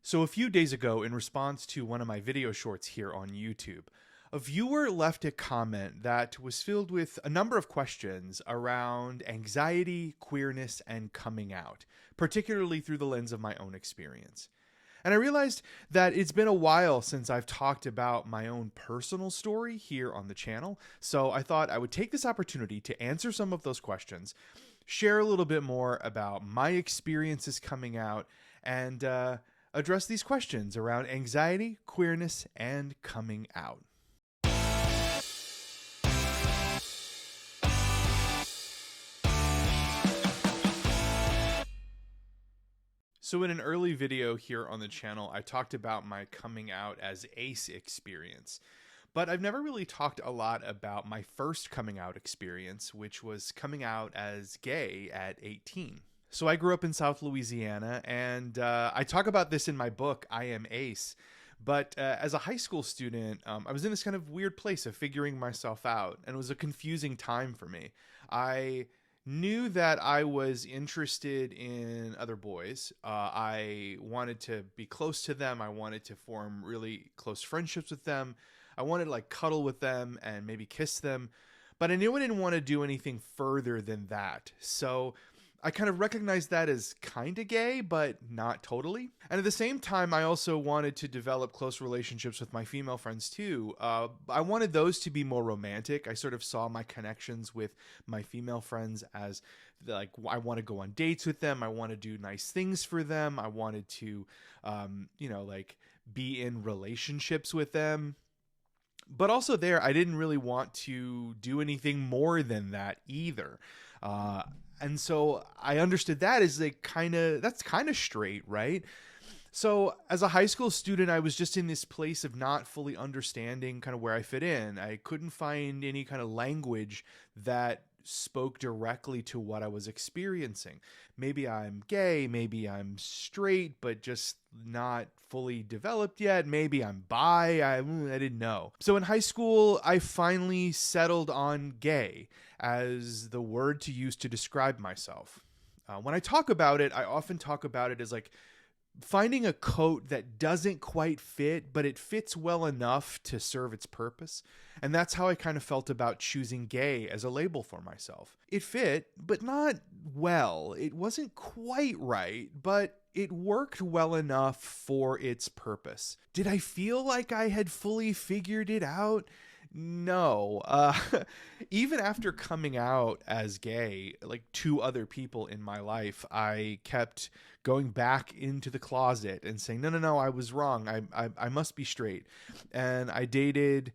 So a few days ago, in response to one of my video shorts here on YouTube, a viewer left a comment that was filled with a number of questions around anxiety, queerness, and coming out, particularly through the lens of my own experience. And I realized that it's been a while since I've talked about my own personal story here on the channel, so I thought I would take this opportunity to answer some of those questions, share a little bit more about my experiences coming out, and address these questions around anxiety, queerness, and coming out. So in an early video here on the channel, I talked about my coming out as ace experience. But I've never really talked a lot about my first coming out experience, which was coming out as gay at 18. So I grew up in South Louisiana, and I talk about this in my book, I Am Ace. But as a high school student, I was in this kind of weird place of figuring myself out, and it was a confusing time for me. I knew that I was interested in other boys. I wanted to be close to them. I wanted to form really close friendships with them. I wanted to like cuddle with them and maybe kiss them. But I knew I didn't want to do anything further than that. So I kind of recognized that as kind of gay, but not totally. And at the same time, I also wanted to develop close relationships with my female friends too. I wanted those to be more romantic. I sort of saw my connections with my female friends as like, I want to go on dates with them. I want to do nice things for them. I wanted to, like be in relationships with them. But also there, I didn't really want to do anything more than that either. And so I understood that as that's kind of straight, right? So as a high school student, I was just in this place of not fully understanding kind of where I fit in. I couldn't find any kind of language that spoke directly to what I was experiencing. Maybe I'm gay, maybe I'm straight, but just not fully developed yet. Maybe I'm bi, I didn't know. So in high school, I finally settled on gay as the word to use to describe myself. When I talk about it, I often talk about it as like finding a coat that doesn't quite fit, but it fits well enough to serve its purpose. And that's how I kind of felt about choosing gay as a label for myself. It fit, but not well. It wasn't quite right, but it worked well enough for its purpose. Did I feel like I had fully figured it out? No. Even after coming out as gay, like two other people in my life, I kept going back into the closet and saying, no, I was wrong. I must be straight. And I dated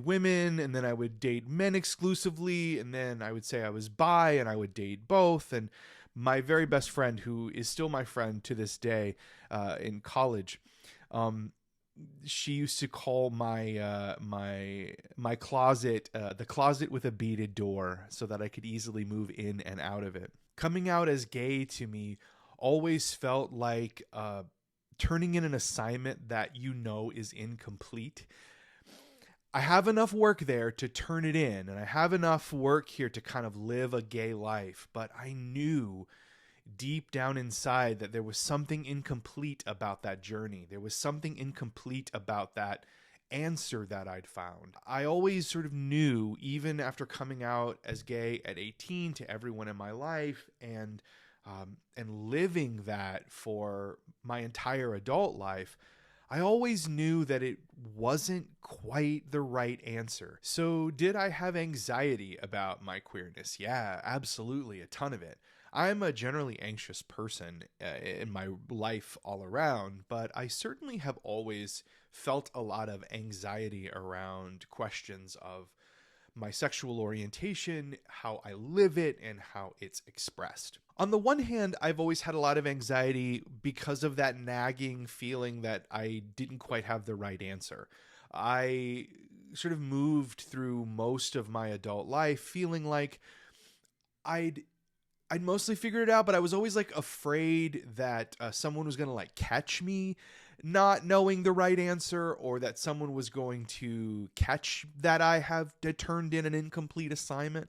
women, and then I would date men exclusively, and then I would say I was bi, and I would date both. And my very best friend, who is still my friend to this day, in college, she used to call my closet the closet with a beaded door, so that I could easily move in and out of it. Coming out as gay to me always felt like turning in an assignment that is incomplete. I have enough work there to turn it in, and I have enough work here to kind of live a gay life, but I knew deep down inside that there was something incomplete about that journey. There was something incomplete about that answer that I'd found. I always sort of knew, even after coming out as gay at 18 to everyone in my life, and living that for my entire adult life, I always knew that it wasn't quite the right answer. So did I have anxiety about my queerness? Yeah, absolutely, a ton of it. I'm a generally anxious person in my life all around, but I certainly have always felt a lot of anxiety around questions of my sexual orientation, how I live it, and how it's expressed. On the one hand, I've always had a lot of anxiety because of that nagging feeling that I didn't quite have the right answer. I sort of moved through most of my adult life feeling like I'd mostly figured it out, but I was always like afraid that someone was going to like catch me not knowing the right answer, or that someone was going to catch that I have turned in an incomplete assignment.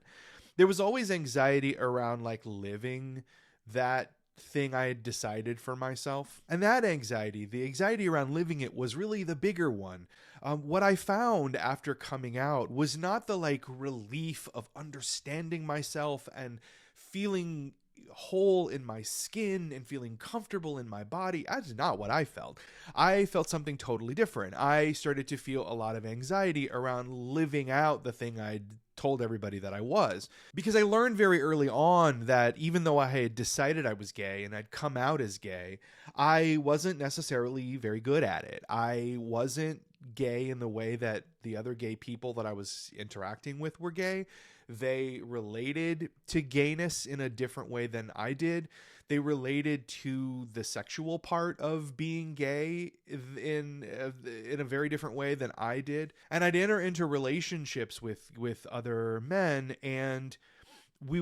There was always anxiety around like living that thing I had decided for myself. And that anxiety, the anxiety around living it, was really the bigger one. What I found after coming out was not the like relief of understanding myself and feeling whole in my skin and feeling comfortable in my body. That's not what I felt. I felt something totally different. I started to feel a lot of anxiety around living out the thing I'd told everybody that I was, because I learned very early on that even though I had decided I was gay and I'd come out as gay, I wasn't necessarily very good at it. I wasn't gay in the way that the other gay people that I was interacting with were gay. They related to gayness in a different way than I did. They related to the sexual part of being gay in a very different way than I did. And I'd enter into relationships with other men, and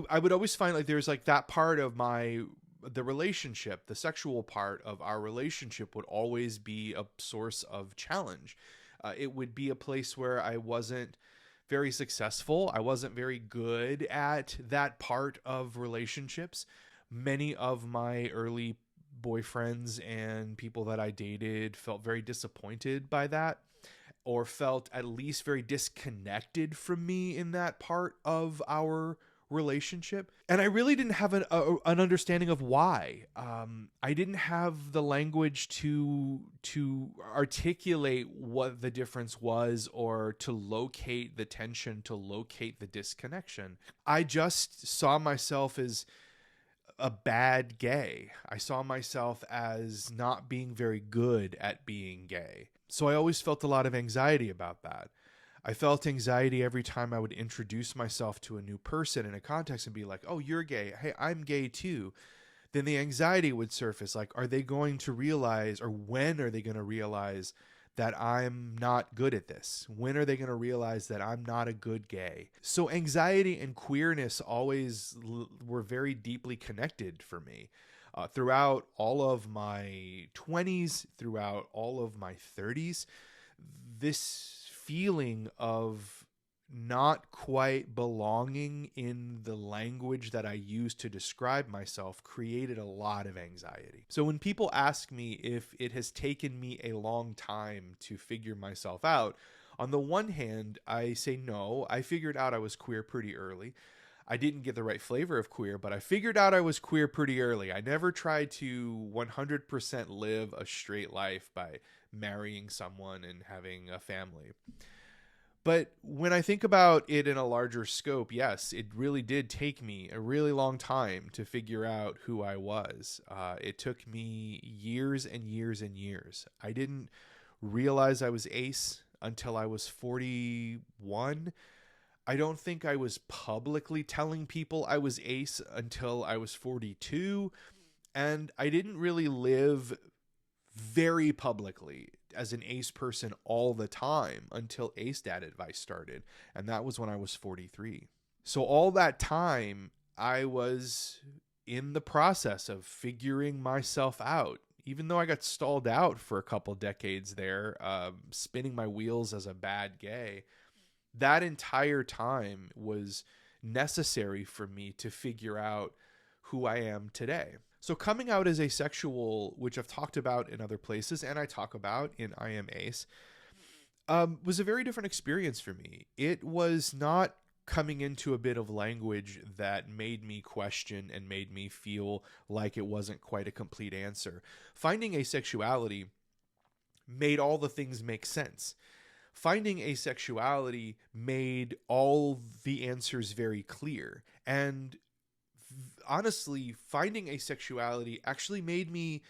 I would always find like there's like that part of the relationship, the sexual part of our relationship would always be a source of challenge. It would be a place where I wasn't very successful. I wasn't very good at that part of relationships. Many of my early boyfriends and people that I dated felt very disappointed by that, or felt at least very disconnected from me in that part of our relationship. And I really didn't have an understanding of why. I didn't have the language to articulate what the difference was, or to locate the tension, to locate the disconnection. I just saw myself as a bad gay. I saw myself as not being very good at being gay. So I always felt a lot of anxiety about that. I felt anxiety every time I would introduce myself to a new person in a context and be like, oh, you're gay. Hey, I'm gay too. Then the anxiety would surface, like, are they going to realize, or when are they going to realize that I'm not good at this? When are they going to realize that I'm not a good gay? So anxiety and queerness always were very deeply connected for me. Throughout all of my 20s, throughout all of my 30s, this feeling of not quite belonging in the language that I use to describe myself created a lot of anxiety. So when people ask me if it has taken me a long time to figure myself out, on the one hand, I say no. I figured out I was queer pretty early. I didn't get the right flavor of queer, but I figured out I was queer pretty early. I never tried to 100% live a straight life by marrying someone and having a family. But when I think about it in a larger scope, yes, it really did take me a really long time to figure out who I was. It took me years and years and years. I didn't realize I was ace until I was 41. I don't think I was publicly telling people I was ace until I was 42. And I didn't really live very publicly as an ace person all the time until Ace Dad Advice started. And that was when I was 43. So all that time I was in the process of figuring myself out. Even though I got stalled out for a couple decades there, spinning my wheels as a bad gay, that entire time was necessary for me to figure out who I am today. So coming out as asexual, which I've talked about in other places and I talk about in I Am Ace, was a very different experience for me. It was not coming into a bit of language that made me question and made me feel like it wasn't quite a complete answer. Finding asexuality made all the things make sense. Finding asexuality made all the answers very clear. And honestly, finding asexuality actually made me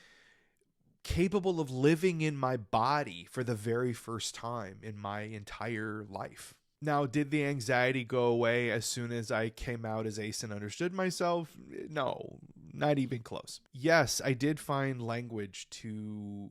capable of living in my body for the very first time in my entire life. Now, did the anxiety go away as soon as I came out as ace and understood myself? No, not even close. Yes, I did find language to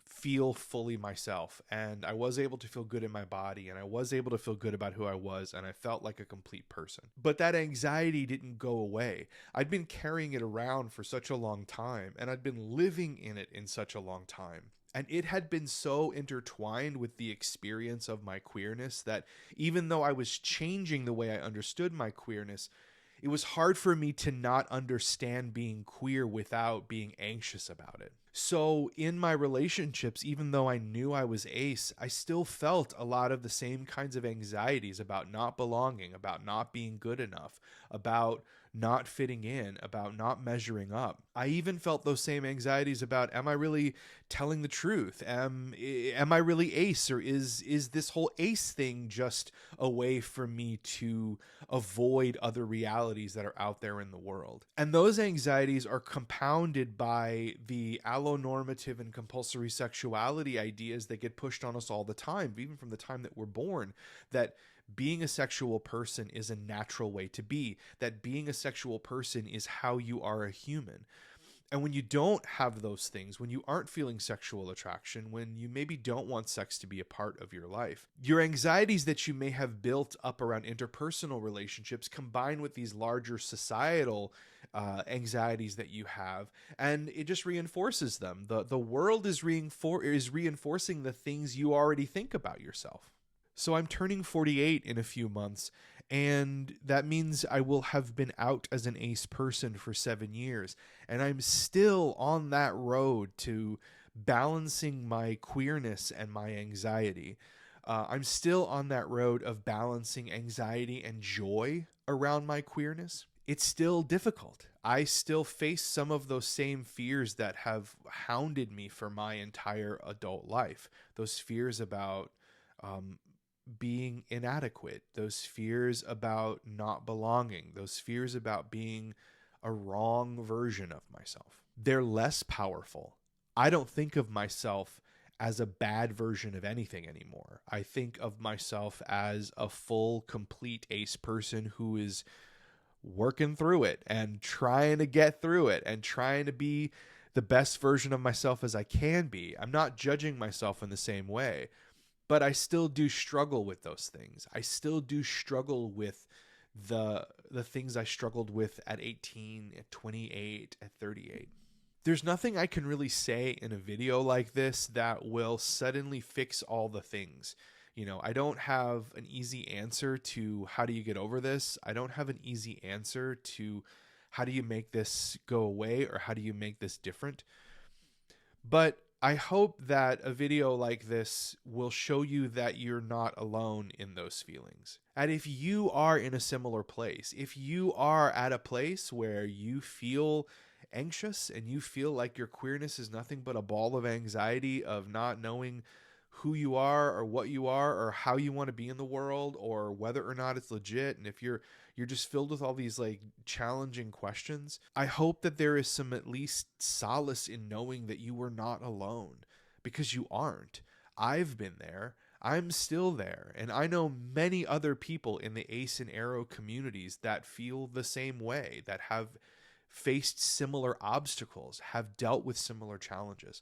feel fully myself, and I was able to feel good in my body, and I was able to feel good about who I was, and I felt like a complete person. But that anxiety didn't go away. I'd been carrying it around for such a long time, and I'd been living in it in such a long time. And it had been so intertwined with the experience of my queerness that even though I was changing the way I understood my queerness, It was hard for me to not understand being queer without being anxious about it. So in my relationships, even though I knew I was ace, I still felt a lot of the same kinds of anxieties about not belonging, about not being good enough, about not fitting in, about not measuring up. I even felt those same anxieties about, am I really telling the truth? Am I really ace, or is this whole ace thing just a way for me to avoid other realities that are out there in the world? And those anxieties are compounded by the allonormative and compulsory sexuality ideas that get pushed on us all the time, even from the time that we're born, that being a sexual person is a natural way to be, that being a sexual person is how you are a human. And when you don't have those things, when you aren't feeling sexual attraction, when you maybe don't want sex to be a part of your life, your anxieties that you may have built up around interpersonal relationships combine with these larger societal anxieties that you have, and it just reinforces them. The world is reinforcing the things you already think about yourself. So I'm turning 48 in a few months, and that means I will have been out as an ace person for 7 years. And I'm still on that road to balancing my queerness and my anxiety. I'm still on that road of balancing anxiety and joy around my queerness. It's still difficult. I still face some of those same fears that have hounded me for my entire adult life. Those fears about being inadequate, those fears about not belonging, those fears about being a wrong version of myself. They're less powerful. I don't think of myself as a bad version of anything anymore. I think of myself as a full, complete ace person who is working through it and trying to get through it and trying to be the best version of myself as I can be. I'm not judging myself in the same way. But I still do struggle with those things. I still do struggle with the things I struggled with at 18, at 28, at 38. There's nothing I can really say in a video like this that will suddenly fix all the things. You know, I don't have an easy answer to how do you get over this. I don't have an easy answer to how do you make this go away or how do you make this different. But I hope that a video like this will show you that you're not alone in those feelings. And if you are in a similar place, if you are at a place where you feel anxious and you feel like your queerness is nothing but a ball of anxiety of not knowing who you are or what you are or how you want to be in the world or whether or not it's legit, and if you're just filled with all these like challenging questions, I hope that there is some at least solace in knowing that you are not alone, because you aren't. I've been there. I'm still there. And I know many other people in the Ace and Arrow communities that feel the same way, that have faced similar obstacles, have dealt with similar challenges.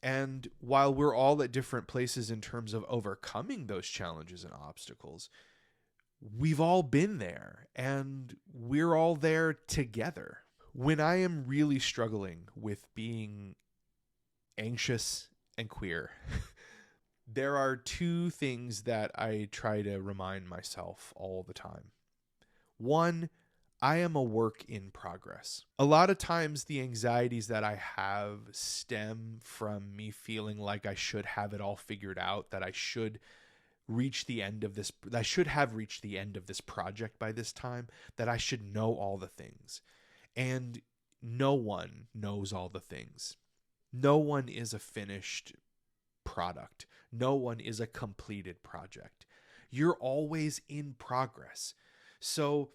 And while we're all at different places in terms of overcoming those challenges and obstacles, we've all been there and we're all there together. When I am really struggling with being anxious and queer, there are two things that I try to remind myself all the time. One, I am a work in progress. A lot of times the anxieties that I have stem from me feeling like I should have it all figured out, that I should reach the end of this, I should have reached the end of this project by this time, that I should know all the things. And no one knows all the things. No one is a finished product. No one is a completed project. You're always in progress. So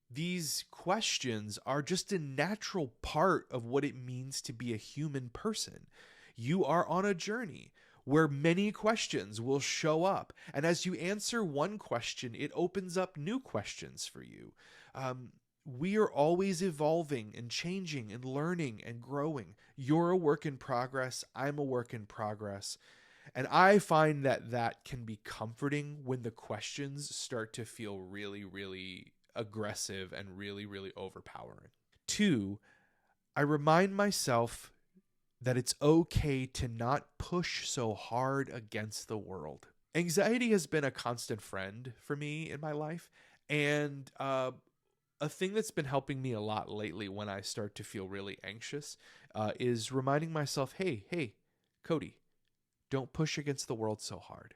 these questions are just a natural part of what it means to be a human person. You are on a journey where many questions will show up. And as you answer one question, it opens up new questions for you. We are always evolving and changing and learning and growing. You're a work in progress. I'm a work in progress. And I find that that can be comforting when the questions start to feel really, really aggressive and really, really overpowering. Two, I remind myself that it's okay to not push so hard against the world. Anxiety has been a constant friend for me in my life. And A thing that's been helping me a lot lately when I start to feel really anxious is reminding myself, hey, Cody, don't push against the world so hard.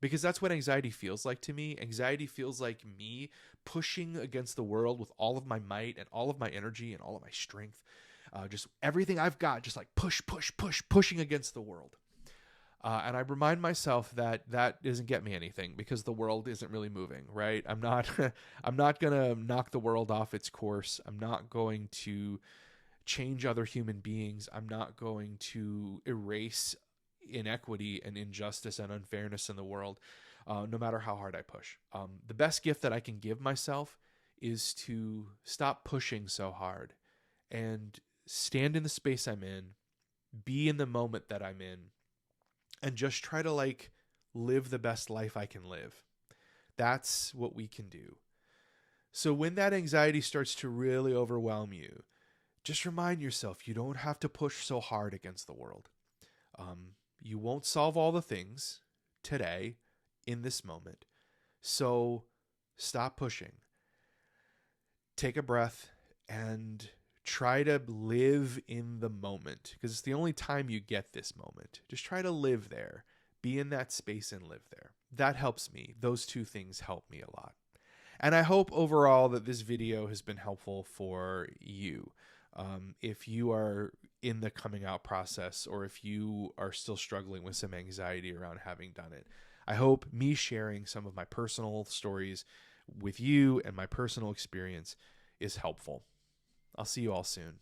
Because that's what anxiety feels like to me. Anxiety feels like me pushing against the world with all of my might and all of my energy and all of my strength. Just everything I've got, just like pushing against the world. And I remind myself that that doesn't get me anything because the world isn't really moving, right? I'm not, I'm not gonna knock the world off its course. I'm not going to change other human beings. I'm not going to erase inequity and injustice and unfairness in the world, no matter how hard I push. The best gift that I can give myself is to stop pushing so hard and stand in the space I'm in, be in the moment that I'm in, and just try to like live the best life I can live. That's what we can do. So when that anxiety starts to really overwhelm you, just remind yourself you don't have to push so hard against the world. You won't solve all the things today in this moment. So stop pushing. Take a breath and try to live in the moment because it's the only time you get this moment. Just try to live there. Be in that space and live there. That helps me. Those two things help me a lot. And I hope overall that this video has been helpful for you. If you are in the coming out process or if you are still struggling with some anxiety around having done it, I hope me sharing some of my personal stories with you and my personal experience is helpful. I'll see you all soon.